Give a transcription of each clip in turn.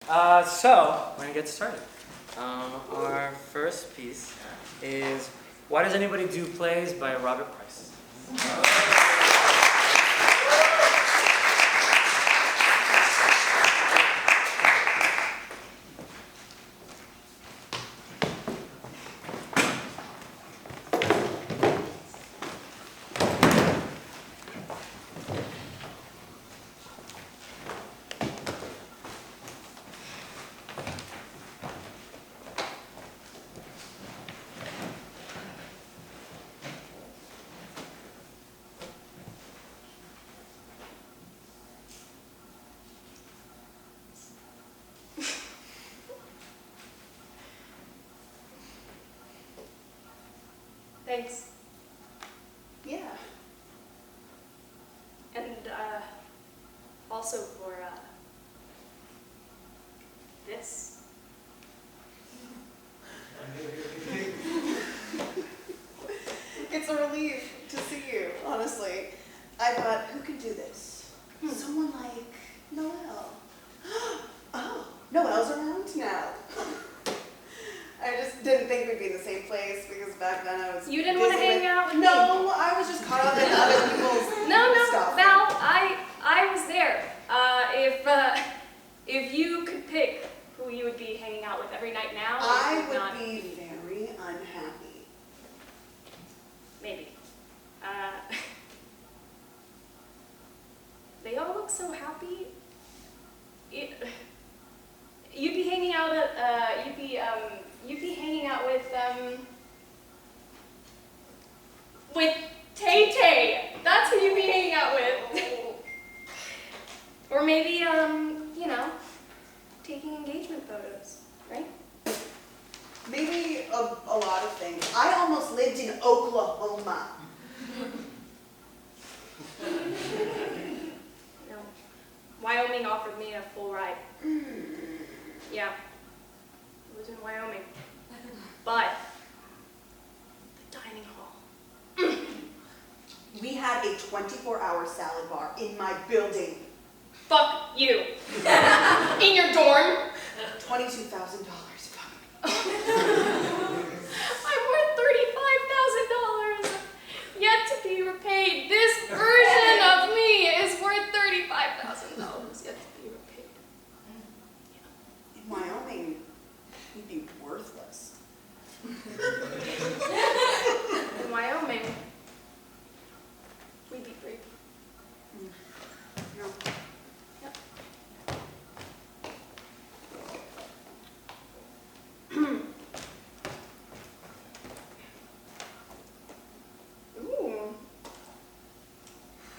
So, we're going to get started. Our first piece is Why Does Anybody Do Plays by Robert Price. Thanks. Yeah. And also for this. It's a relief to see you, honestly. I thought, who could do this? Someone like Noelle. Oh, Noelle's around now. I just didn't think we'd be in the same place because back then I was You didn't want to hang out with me? No, I was just caught up in other people's No, stuff. Val, I was there. If you could pick who you would be hanging out with every night now, I would not would be very unhappy. Maybe. They all look so happy. You'd be hanging out at, you'd be hanging out with Tay-Tay. That's who you'd be hanging out with. Or maybe, you know, taking engagement photos, right? Maybe a lot of things. I almost lived in Oklahoma. No. Wyoming offered me a full ride. Yeah. It was in Wyoming. But the dining hall. We had a 24-hour salad bar in my building. Fuck you. In your dorm? $22,000. I'm worth $35,000. Yet to be repaid. This version of me is worth $35,000 yet to be repaid. In Wyoming, you'd be worthless. In Wyoming, we'd be free. No. Yep. Ooh.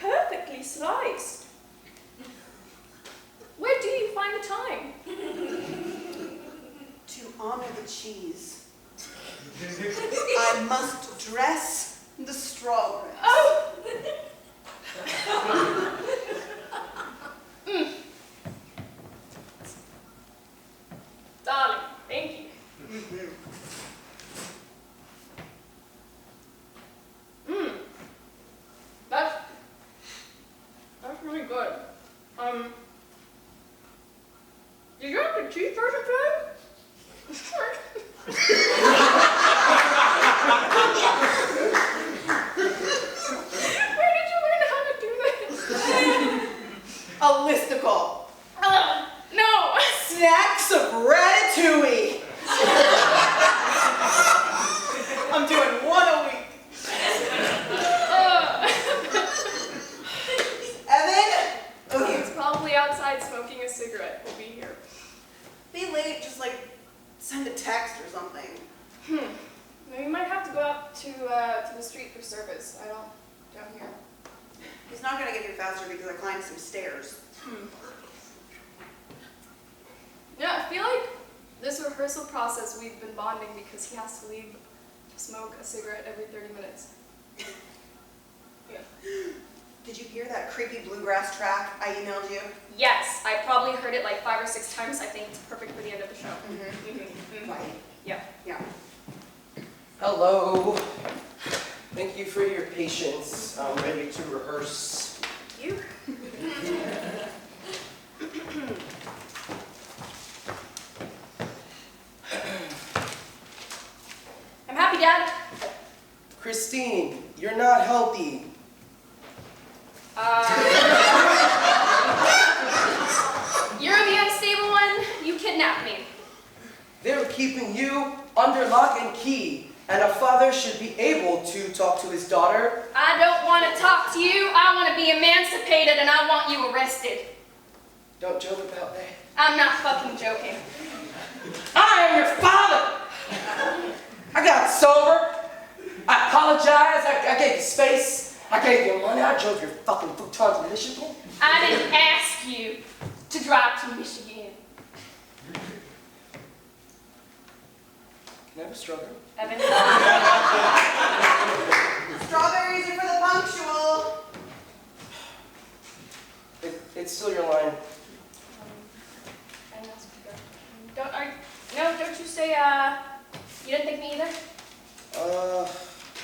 Perfectly sliced. Where do you find the time? To honor the cheese, I must dress the strawberries. Oh! Darling, thank you. That's really good. Did you have the cheese version today? Where did you learn how to do this? A listicle. No! Snacks of ratatouille. I'm doing one a week. Evan? Okay. He's probably outside smoking a cigarette. We'll be here. Be late, just like send a text or something. We might have to go up to the street for service. I don't down here. He's not gonna get here faster because I climbed some stairs. Yeah, I feel like this rehearsal process we've been bonding because he has to leave to smoke a cigarette every 30 minutes. Yeah. Did you hear that creepy bluegrass track I emailed you? Yes, I probably heard it like 5 or 6 times. I think it's perfect for the end of the show. Right. Yeah. Yeah. Hello. Thank you for your patience. I'm ready to rehearse. You? happy, Dad? Christine, you're not healthy. You're the unstable one. You kidnapped me. They're keeping you under lock and key, and a father should be able to talk to his daughter. I don't want to talk to you. I want to be emancipated, and I want you arrested. Don't joke about that. I'm not fucking joking. I am your father! I got sober. I apologize. I gave you space. I gave you money. I drove your fucking futon to Michigan. I didn't ask you to drive to Michigan. Can I have a strawberry? Evan? Strawberries are for the punctual. It's still your line. Don't you say, you didn't think me either?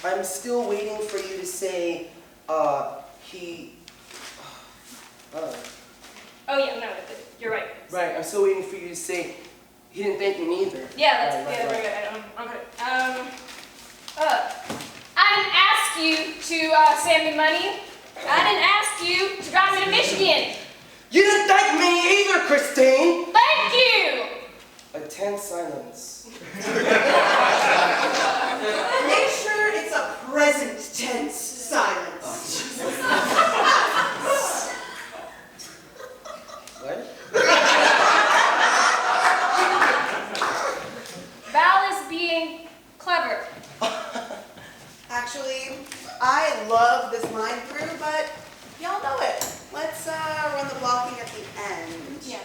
I'm still waiting for you to say, he... Oh yeah, no, you're right. Right, I'm still waiting for you to say, he didn't thank me neither. Yeah, that's Right. very good. I'm good. I didn't ask you to send me money. I didn't ask you to drive me to Michigan. You didn't thank me either, Christine! Thank you! A tense silence. Make sure it's a present tense silence. What? Val is being clever. Actually, I love this line through, but y'all know it. Let's run the blocking at the end. Yeah.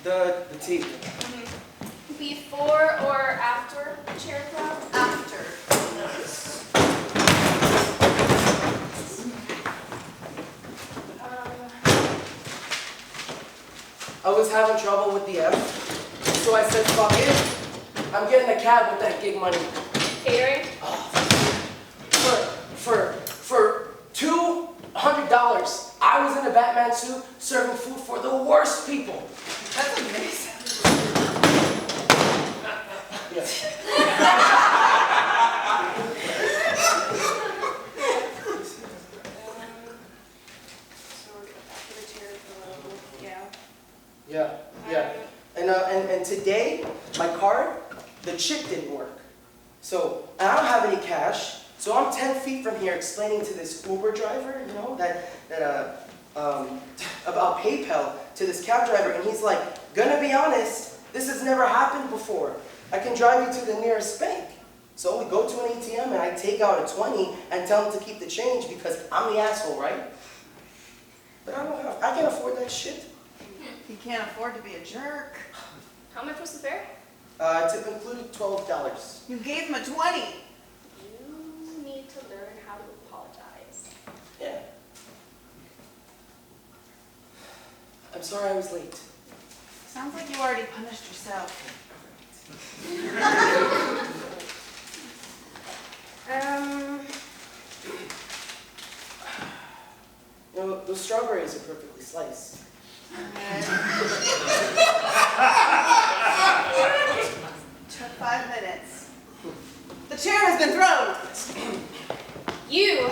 The tea. Before or after the chair throw? After. I was having trouble with the F, so I said, fuck it. I'm getting a cab with that gig money. Catering? For $200, I was in a Batman suit serving food for the worst people. That's amazing. Yeah. Yeah. And today, my card, the chip didn't work. So, and I don't have any cash, so I'm 10 feet from here explaining to this Uber driver, you know, about PayPal to this cab driver, and he's like, gonna be honest, this has never happened before. I can drive you to the nearest bank. So we go to an ATM and I take out a 20 and tell him to keep the change because I'm the asshole, right? But I can't afford that shit. You can't afford to be a jerk. How much was the fare? Tip included $12. You gave him a 20. You need to learn how to apologize. Yeah. I'm sorry I was late. Sounds like you already punished yourself. You know, those strawberries are perfectly sliced. Took 5 minutes. The chair has been thrown. You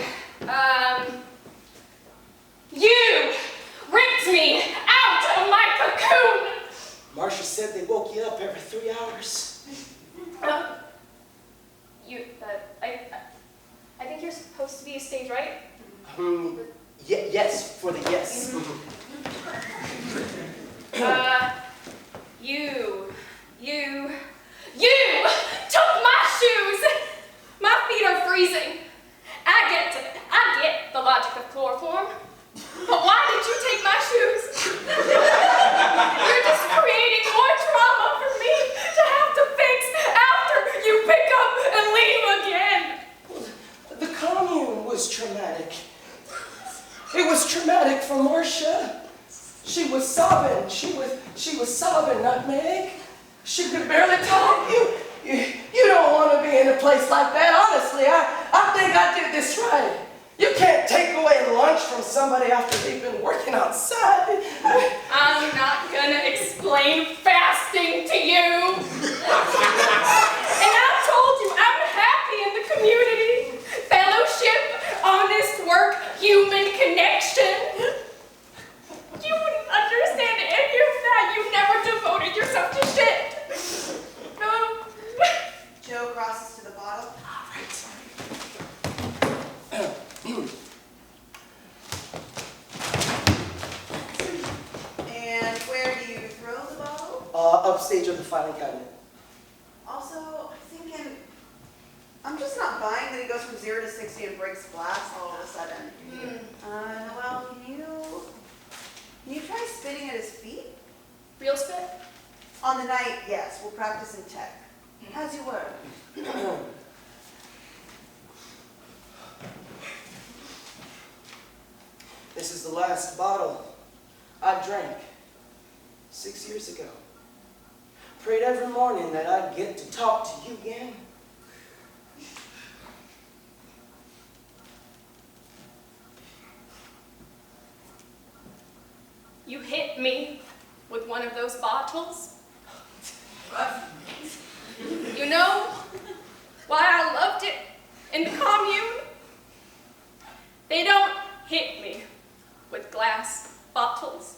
ripped me out of my cocoon! Marcia said they woke you up every 3 hours. I think you're supposed to be a stage, right? Yes, for the yes. You took my shoes! My feet are freezing. I get the logic of chloroform. But why did you take my shoes? You're just creating more trauma for me to have to fix after you pick up and leave again. The commune was traumatic. It was traumatic for Marcia. She was sobbing. She was sobbing, Nutmeg. She could barely talk. You don't want to be in a place like that. Honestly, I think I did this right. You can't take away lunch from somebody after they've been working outside. I'm not gonna explain fasting to you. And I told you I'm happy. upstage of the filing cabinet. Also, I'm thinking, I'm just not buying that he goes from 0 to 60 and breaks glass all of a sudden. Well, can you try spitting at his feet? Real spit? On the night, yes, we'll practice in tech. As you were. This is the last bottle I drank 6 years ago. Prayed every morning that I'd get to talk to you again. You hit me with one of those bottles? You know why I loved it in the commune? They don't hit me with glass bottles.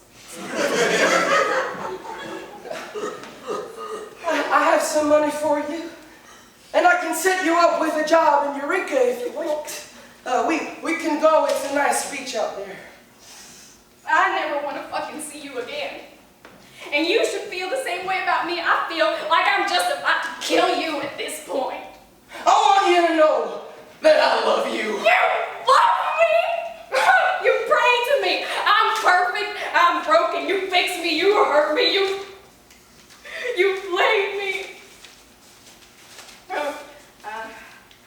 I have some money for you, and I can set you up with a job in Eureka if you want. We can go. It's a nice beach out there. I never want to fucking see you again. And you should feel the same way about me. I feel like I'm just about to kill you at this point. I want you to know that I love you. You love me? You pray to me. I'm perfect. I'm broken. You fix me. You hurt me. You blame me.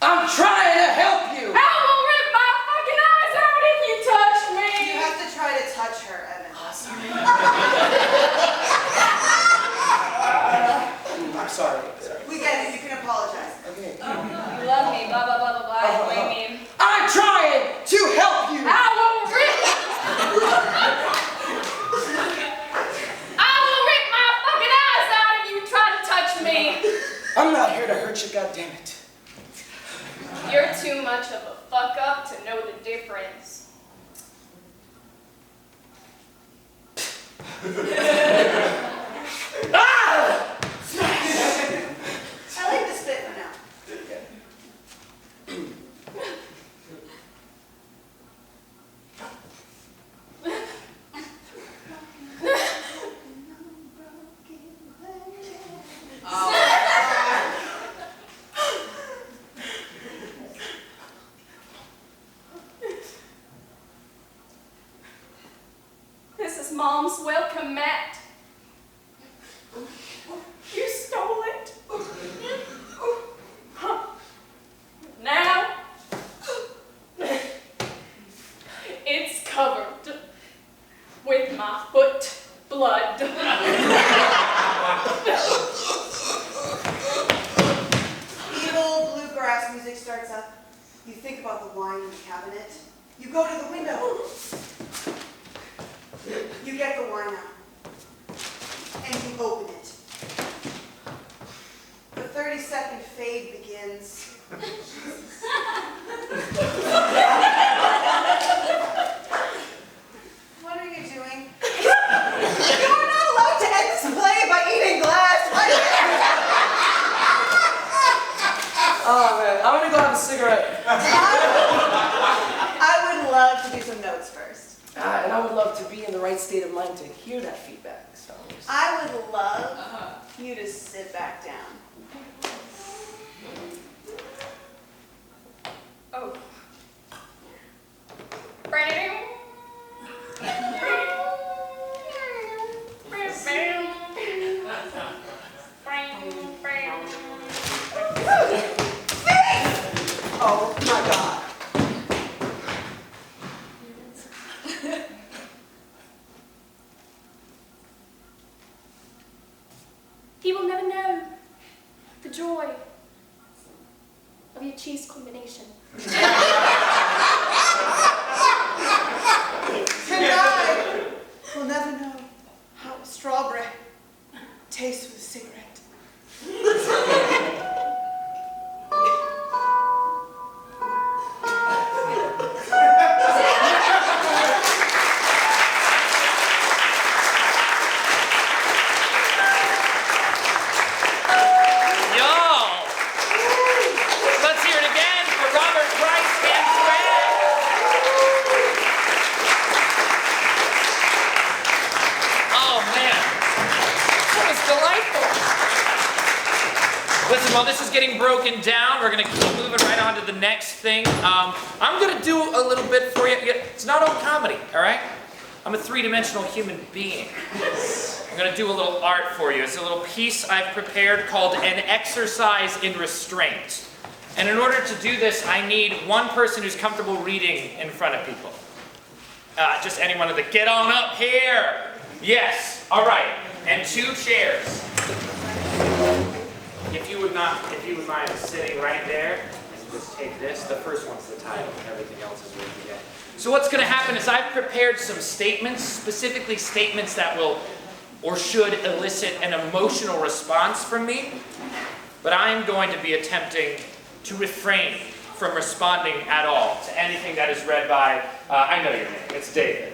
I'm trying to help you. I will rip my fucking eyes out if you touch me. You have to try to touch her, Evan. I'm sorry. We get it, you can apologize. Okay. You love me. Blah, blah, blah, blah, blah. You blame me. I'm trying to help you. I will rip my fucking eyes out if you try to touch me. I'm not here to hurt you, goddammit. You're too much of a fuck up to know the difference. Ah! I like the spit for now. This is Mom's welcome mat. You stole it. Now, it's covered with my foot blood. Evil bluegrass music starts up. You think about the wine in the cabinet. You go to the window. You get the wine out. And you open it. The 30-second fade begins. What are you doing? You're not allowed to end this play by eating glass. Oh man, I'm gonna go have a cigarette. I would love to do some notes first. And I would love to be in the right state of mind to hear that feedback, Star Wars. I would love you to sit back down. Oh. Oh my God. He will never know the joy of your cheese combination. And I will never know how a strawberry tastes with a cigarette. delightful. Listen, while this is getting broken down, we're going to keep moving right on to the next thing. I'm going to do a little bit for you. It's not all comedy, all right? I'm a three-dimensional human being. I'm going to do a little art for you. It's a little piece I've prepared called An Exercise in Restraint. And in order to do this, I need one person who's comfortable reading in front of people. Just anyone of the, get on up here. Yes, all right. And 2 chairs. If you would mind sitting right there, and just take this. The first one's the title, everything else is written again. So what's going to happen is I've prepared some statements, specifically statements that will or should elicit an emotional response from me, but I'm going to be attempting to refrain from responding at all to anything that is read by, I know your name, it's David.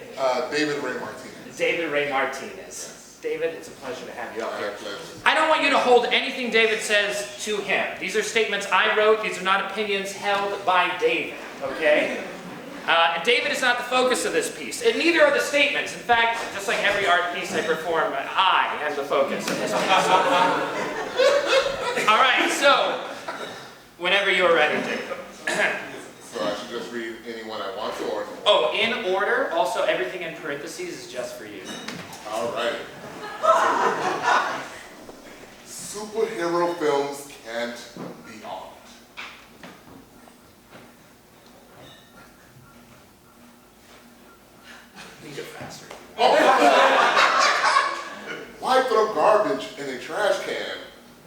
David Rey Martinez. David Rey Martinez. David, it's a pleasure to have you up here. Pleasure. I don't want you to hold anything David says to him. These are statements I wrote. These are not opinions held by David, okay? And David is not the focus of this piece. And neither are the statements. In fact, just like every art piece I perform, I am the focus of this piece. All right, so whenever you're ready, David. So I should just read any one I want to, or? Oh, in order. Also, everything in parentheses is just for you. All right. Superhero films can't be art. You go faster. Why throw garbage in a trash can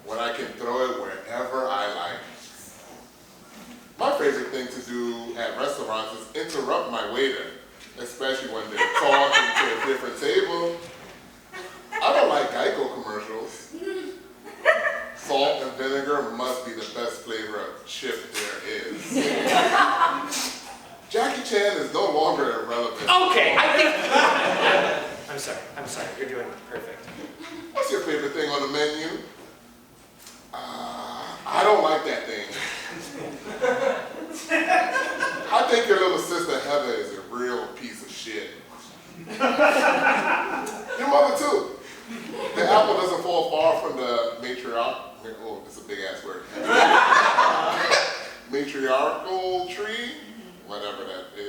when I can throw it wherever I like? My favorite thing to do at restaurants is interrupt my waiter, especially when they're talking to a different table. I don't like Geico commercials. Salt and vinegar must be the best flavor of chip there is. Jackie Chan is no longer irrelevant. Okay, I think... I'm sorry, you're doing perfect. What's your favorite thing on the menu? I don't like that thing. I think your little sister Heather is a real piece of shit. Your mother too. The apple doesn't fall far from the matriarch. Oh, it's a big ass word. Matriarchal tree, whatever that is.